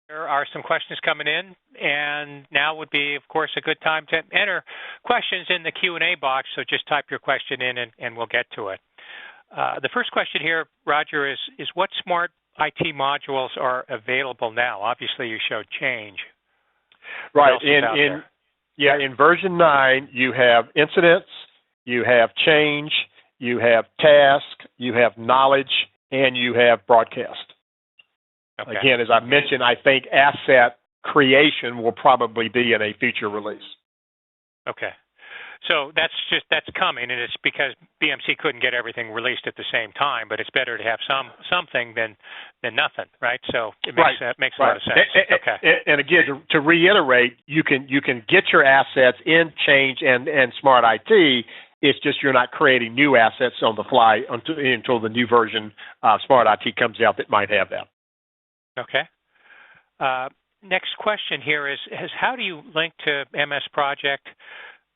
There are some questions coming in, and now would be, of course, a good time to enter questions in the Q&A box, so just type your question in and we'll get to it. The first question here, Roger, is what smart IT modules are available now? Obviously, you showed change. Right. In version 9, you have incidents, you have change, you have task, you have knowledge, and you have broadcast. Okay. Again, as I mentioned, I think asset creation will probably be in a future release. Okay. So that's coming, and it's because BMC couldn't get everything released at the same time, but it's better to have something than nothing, right? So it makes a lot of sense. Okay. And again, to reiterate, you can get your assets in change and smart IT. It's just you're not creating new assets on the fly until the new version of smart IT comes out that might have that. Okay. Next question here is how do you link to MS Project?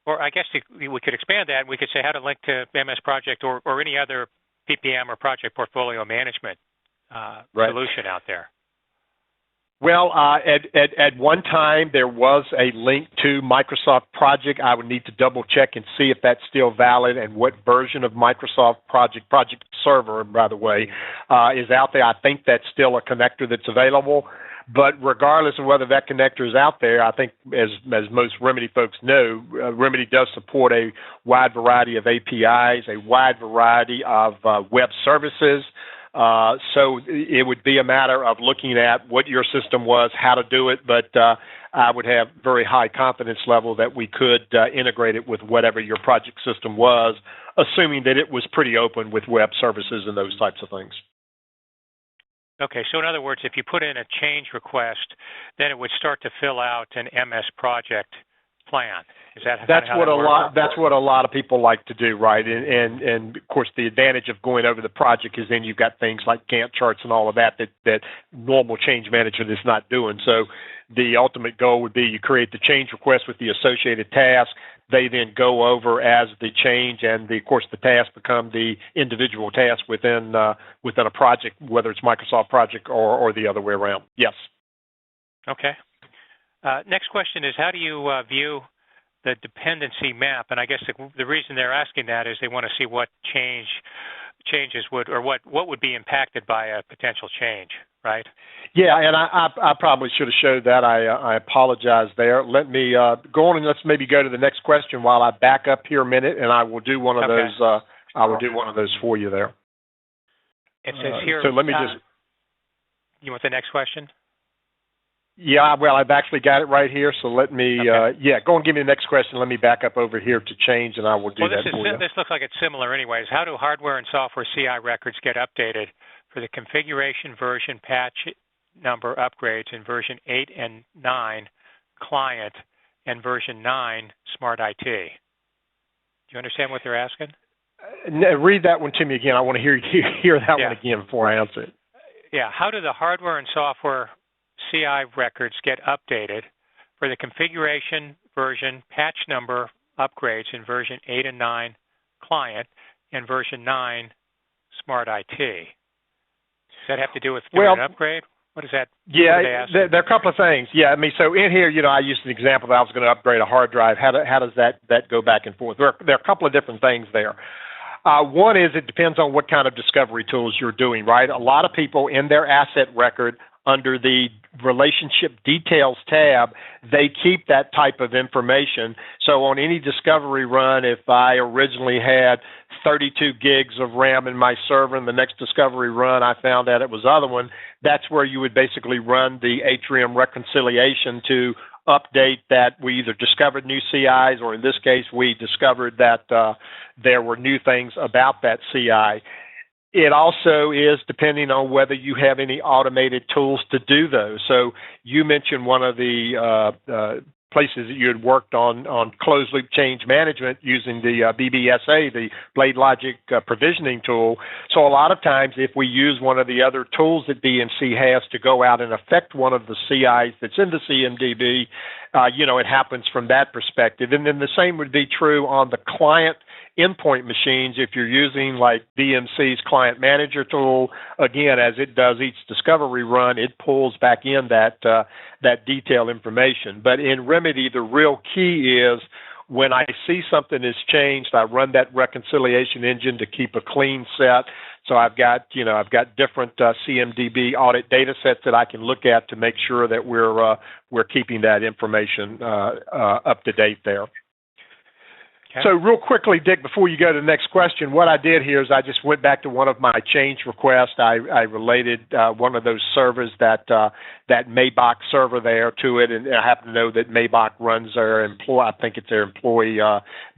Or I guess we could expand that. We could say how to link to MS Project or any other PPM or project portfolio management solution out there. Well, at one time there was a link to Microsoft Project. I would need to double check and see if that's still valid and what version of Microsoft Project Server, by the way, is out there. I think that's still a connector that's available. But regardless of whether that connector is out there, I think as most Remedy folks know, Remedy does support a wide variety of APIs, a wide variety of web services. So it would be a matter of looking at what your system was, how to do it, but I would have very high confidence level that we could integrate it with whatever your project system was, assuming that it was pretty open with web services and those types of things. Okay, so in other words, if you put in a change request, then it would start to fill out an MS Project plan. Is that that's what a lot of people like to do, right? And of course, the advantage of going over the project is then you've got things like Gantt charts and all of that normal change management is not doing. So the ultimate goal would be you create the change request with the associated task. They then go over as the change, and of course the task become the individual task within a project, whether it's Microsoft Project or the other way around. Yes. Okay. Next question is how do you view the dependency map? And I guess the reason they're asking that is they want to see what changes would, or what would be impacted by a potential change, right? Yeah, and I probably should have showed that. I apologize there. Let me go on and let's maybe go to the next question while I back up here a minute, and I will do one of those. I will do one of those for you there. It says here. So let me just. You want the next question? Yeah, well, I've actually got it right here, so let me, go and give me the next question. Let me back up over here to change, and I will do that for you. This looks like it's similar anyways. How do hardware and software CI records get updated for the configuration, version, patch number upgrades in version 8 and 9 client and version 9 Smart IT? Do you understand what they're asking? Read that one to me again. I want to hear that one again before I answer it. Yeah, how do the hardware and software CI records get updated for the configuration, version, patch number upgrades in version 8 and 9 client and version 9 Smart IT? Does that have to do with doing an upgrade? What is that? Yeah, there are a couple of things. Yeah, I mean, so in here, I used an example that I was going to upgrade a hard drive. How does that go back and forth? There are a couple of different things there. One is it depends on what kind of discovery tools you're doing, right? A lot of people in their asset record under the relationship details tab, they keep that type of information. So on any discovery run, if I originally had 32 gigs of RAM in my server and the next discovery run, I found out it was the other one, that's where you would basically run the Atrium reconciliation to update that we either discovered new CIs or in this case, we discovered that there were new things about that CI. It also is depending on whether you have any automated tools to do those. So you mentioned one of the places that you had worked on closed loop change management using the BBSA, the Blade Logic provisioning tool. So a lot of times if we use one of the other tools that BMC has to go out and affect one of the CIs that's in the CMDB, it happens from that perspective. And then the same would be true on the client endpoint machines, if you're using like BMC's client manager tool, again, as it does each discovery run, it pulls back in that detailed information. But in Remedy, the real key is when I see something has changed, I run that reconciliation engine to keep a clean set. So I've got different CMDB audit data sets that I can look at to make sure that we're keeping that information up to date there. Okay. So real quickly, Dick, before you go to the next question, what I did here is I just went back to one of my change requests. I related one of those servers, that Maybach server there, to it, and I happen to know that Maybach runs their employee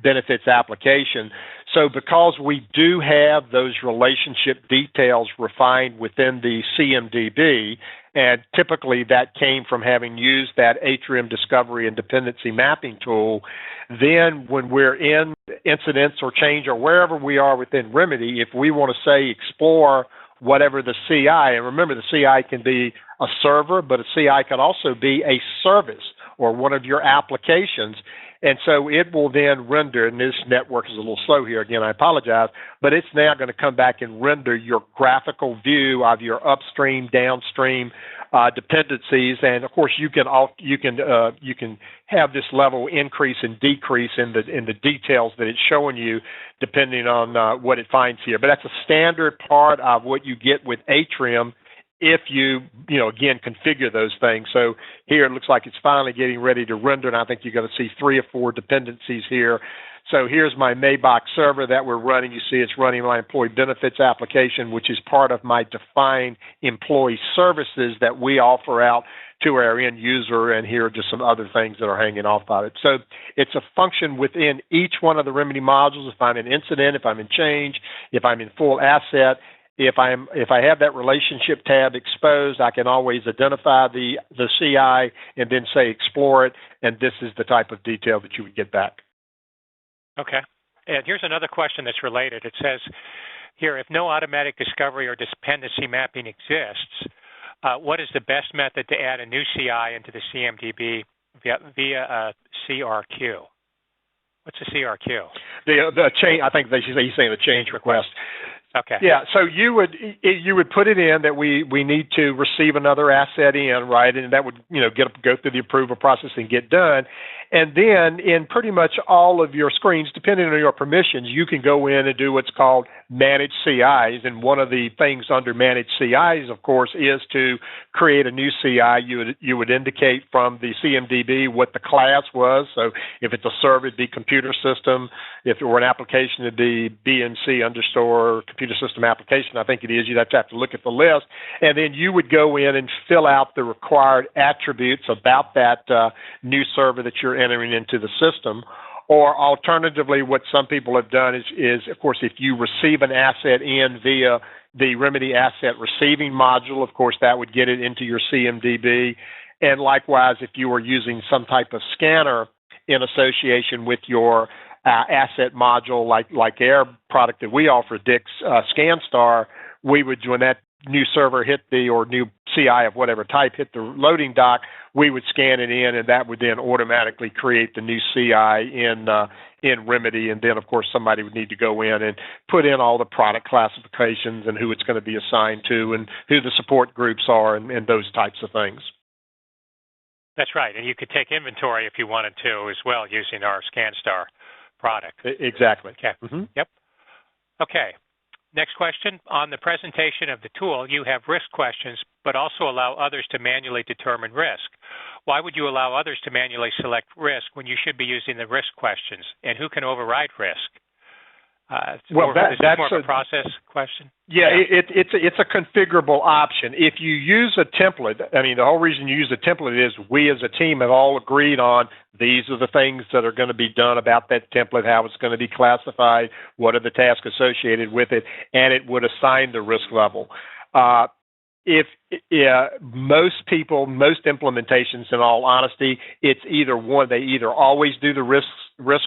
benefits application. So because we do have those relationship details refined within the CMDB, and typically that came from having used that Atrium discovery and dependency mapping tool, then when we're in incidents or change or wherever we are within Remedy, if we want to say explore whatever the CI, and remember the CI can be a server, but a CI can also be a service or one of your applications. And so it will then render, and this network is a little slow here, again, I apologize, but it's now going to come back and render your graphical view of your upstream, downstream dependencies. And of course, you can have this level increase and decrease in the details that it's showing you, depending on what it finds here. But that's a standard part of what you get with Atrium if you again, configure those things. So here it looks like it's finally getting ready to render, and I think you're going to see 3 or 4 dependencies here. So here's my Maybach server that we're running. You see it's running my employee benefits application, which is part of my defined employee services that we offer out to our end user, and here are just some other things that are hanging off of it. So it's a function within each one of the Remedy modules. If I'm in incident, if I'm in change, if I'm in full asset, if I have that relationship tab exposed, I can always identify the CI and then say explore it, and this is the type of detail that you would get back. Okay. And here's another question that's related. It says here, if no automatic discovery or dependency mapping exists, what is the best method to add a new CI into the CMDB via a CRQ? What's a CRQ? The change. I think he's saying the change request. Okay. Yeah, so you would put it in that we need to receive another asset in, right, and that would go through the approval process and get done, and then in pretty much all of your screens, depending on your permissions, you can go in and do what's called manage CIs, and one of the things under manage CIs, of course, is to create a new CI. You would indicate from the CMDB what the class was. So if it's a server, it'd be computer system. If it were an application, it'd be BMC _ computer system application, I think it is. You'd have to look at the list, and then you would go in and fill out the required attributes about that new server that you're entering into the system. Or alternatively, what some people have done is, of course, if you receive an asset in via the Remedy Asset Receiving module, of course, that would get it into your CMDB. And likewise, if you were using some type of scanner in association with your asset module, like our product that we offer, Dick's ScanStar, we would, when that new server hit or new CI of whatever type hit the loading dock, we would scan it in, and that would then automatically create the new CI in Remedy. And then, of course, somebody would need to go in and put in all the product classifications and who it's going to be assigned to and who the support groups are and those types of things. That's right, and you could take inventory if you wanted to as well using our ScanStar product. Exactly. Okay. Mm-hmm. Yep. Okay. Next question. On the presentation of the tool, you have risk questions, but also allow others to manually determine risk. Why would you allow others to manually select risk when you should be using the risk questions? And who can override risk? That's more of a process question. Yeah, it's a configurable option. If you use a template, I mean, the whole reason you use a template is we as a team have all agreed on these are the things that are going to be done about that template, how it's going to be classified, what are the tasks associated with it, and it would assign the risk level. Most implementations, in all honesty, it's either one, they either always do the risk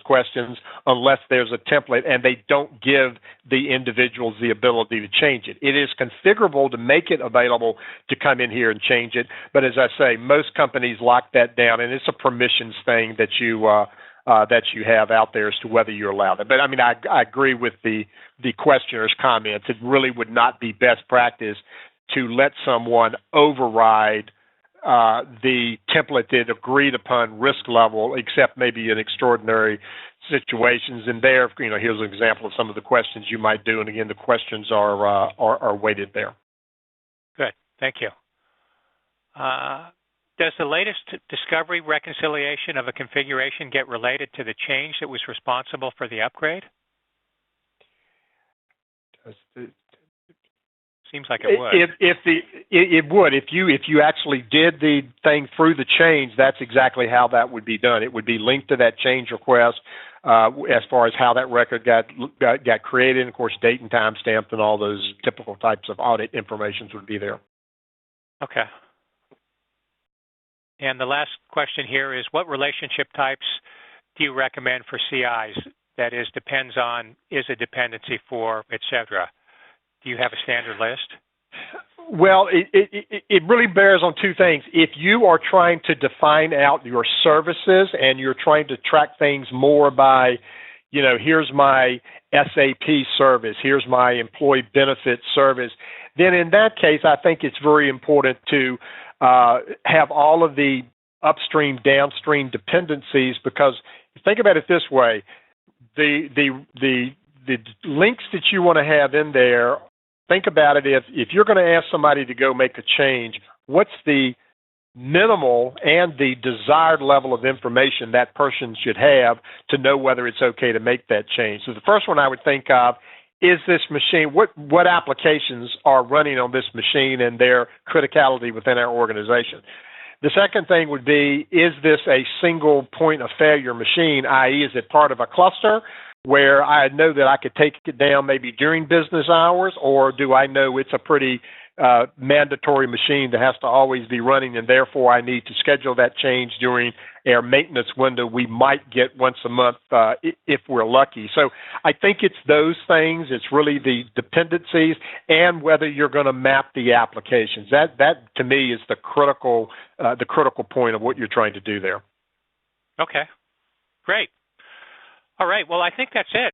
questions unless there's a template, and they don't give the individuals the ability to change it. It is configurable to make it available to come in here and change it, but as I say, most companies lock that down, and it's a permissions thing that you that you have out there as to whether you're allowed it. But I mean, I agree with the questioner's comments. It really would not be best practice to let someone override the templated agreed upon risk level, except maybe in extraordinary situations. And there, here's an example of some of the questions you might do. And again, the questions are weighted there. Good, thank you. Does the latest discovery reconciliation of a configuration get related to the change that was responsible for the upgrade? Seems like it would. It would. If you actually did the thing through the change, that's exactly how that would be done. It would be linked to that change request as far as how that record got created. And of course, date and time stamped and all those typical types of audit informations would be there. Okay. And the last question here is, what relationship types do you recommend for CIs? That is, depends on, is a dependency for, et cetera. Do you have a standard list? Well, it really bears on two things. If you are trying to define out your services and you're trying to track things more by, here's my SAP service, here's my employee benefit service, then in that case, I think it's very important to have all of the upstream, downstream dependencies, because think about it this way, the links that you want to have in there, think about it, if you're going to ask somebody to go make a change, what's the minimal and the desired level of information that person should have to know whether it's okay to make that change? So the first one I would think of is this machine, what applications are running on this machine and their criticality within our organization? The second thing would be, is this a single point of failure machine, i.e., is it part of a cluster where I know that I could take it down maybe during business hours, or do I know it's a pretty mandatory machine that has to always be running, and therefore I need to schedule that change during our maintenance window we might get once a month if we're lucky. So I think it's those things. It's really the dependencies and whether you're going to map the applications. That to me is the critical point of what you're trying to do there. Okay, great. All right, well, I think that's it.